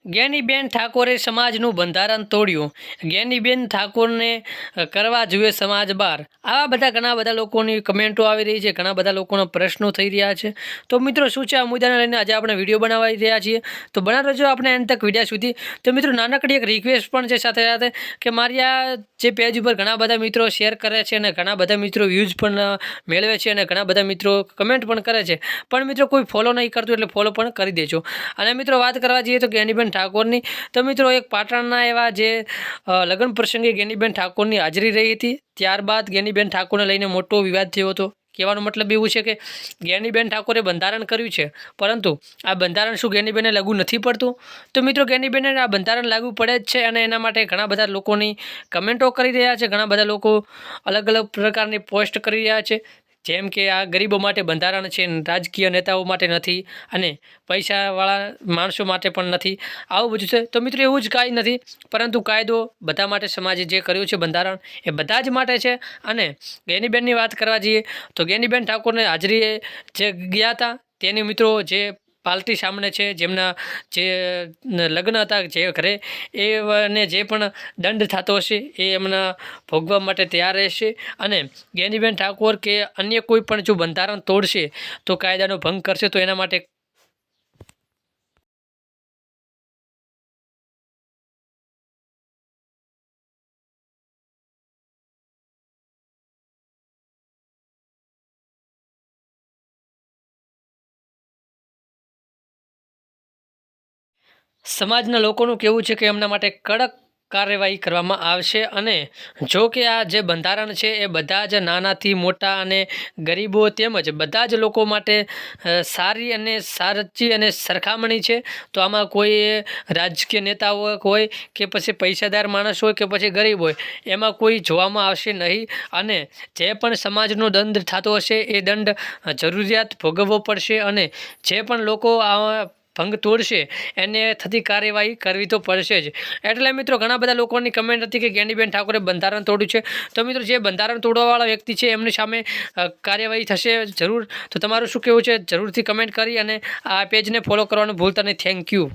જ્ઞાનીબેન ઠાકોરે સમાજનું બંધારણ તોડ્યું, જ્ઞાનીબેન ઠાકોરને કરવા જોઈએ સમાજ બહાર. આવા બધા ઘણા બધા લોકોની કમેન્ટો આવી રહી છે, ઘણા બધા લોકોના પ્રશ્નો થઈ રહ્યા છે. તો મિત્રો શું છે આ મુદ્દાને લઈને આજે આપણે વિડીયો બનાવી રહ્યા છીએ, તો બનાવી રહેજો આપણે એન્ડ તક વિડીયો સુધી. તો મિત્રો નાનકડી એક રિક્વેસ્ટ પણ છે સાથે સાથે કે મારી આ જે પેજ ઉપર ઘણા બધા મિત્રો શેર કરે છે અને ઘણા બધા મિત્રો વ્યૂઝ પણ મેળવે છે અને ઘણા બધા મિત્રો કમેન્ટ પણ કરે છે, પણ મિત્રો કોઈ ફોલો નહીં કરતું એટલે ફોલો પણ કરી દેજો. અને મિત્રો વાત કરવા જઈએ તો જ્ઞાનીબેન ઠાકોરની, તો મિત્રો એક પાટણના એવા જે લગ્ન પ્રસંગે જ્ઞાનીબેન ઠાકોરની હાજરી રહી હતી. ત્યારબાદ જ્ઞાનીબેન ઠાકોરને લઈને મોટો વિવાદ થયો હતો. કહેવાનો મતલબ એવું છે કે જ્ઞાનીબેન ઠાકોરે બંધારણ કર્યું છે, પરંતુ આ બંધારણ શું જ્ઞાનીબેનને લાગુ નથી પડતું? તો મિત્રો જ્ઞાનીબેનને આ બંધારણ લાગુ પડે જ છે અને એના માટે ઘણા બધા લોકોની કમેન્ટો કરી રહ્યા છે. ઘણા બધા લોકો અલગ અલગ પ્રકારની પોસ્ટ કરી રહ્યા છે, જેમ કે આ ગરીબો માટે બંધારણ છે, રાજકીય નેતાઓ માટે નથી અને પૈસાવાળા માણસો માટે પણ નથી, આવું બધું છે. તો મિત્રો એવું જ કાંઈ નથી, પરંતુ કાયદો બધા માટે સમાજે જે કર્યું છે બંધારણ એ બધા જ માટે છે. અને જ્ઞાનીબેનની વાત કરવા જઈએ તો જ્ઞાનીબેન ઠાકોરને હાજરીએ જે ગયા હતા તેની મિત્રો જે પાલટી સામે છે, જેમના જે લગ્ન હતા જે ઘરે, એને જે પણ દંડ થતો હશે એ એમના ભોગવા માટે તૈયાર રહેશે. અને જ્ઞાનીબેન ઠાકોર કે અન્ય કોઈ પણ જો બંધારણ તોડશે તો કાયદાનો ભંગ કરશે, તો એના માટે સમાજના લોકોનું કહેવું છે કે એમના માટે કડક કાર્યવાહી કરવામાં આવશે. અને જો કે આ જે બંધારણ છે એ બધા જ નાનાથી મોટા અને ગરીબો તેમજ બધા જ લોકો માટે સારી અને સાચી અને સરખામણી છે. તો આમાં કોઈ રાજકીય નેતાઓ હોય કે પછી પૈસાદાર માણસ હોય કે પછી ગરીબ હોય, એમાં કોઈ જોવામાં આવશે નહીં. અને જે પણ સમાજનો દંડ થતો હશે એ દંડ જરૂરિયાત ભોગવવો પડશે. અને જે પણ લોકો આ ભંગ તોડશે એને થતી કાર્યવાહી કરવી તો પડશે જ. એટલે મિત્રો ઘણા બધા લોકોની કમેન્ટ હતી કે જ્ઞાનીબેન ઠાકોરે બંધારણ તોડ્યું છે. તો મિત્રો જે બંધારણ તોડવાવાળા વ્યક્તિ છે એમની સામે કાર્યવાહી થશે જરૂર. તો તમારું શું કહેવું છે જરૂરથી કમેન્ટ કરી અને આ પેજને ફોલો કરવાનું ભૂલતા નહીં. Thank you.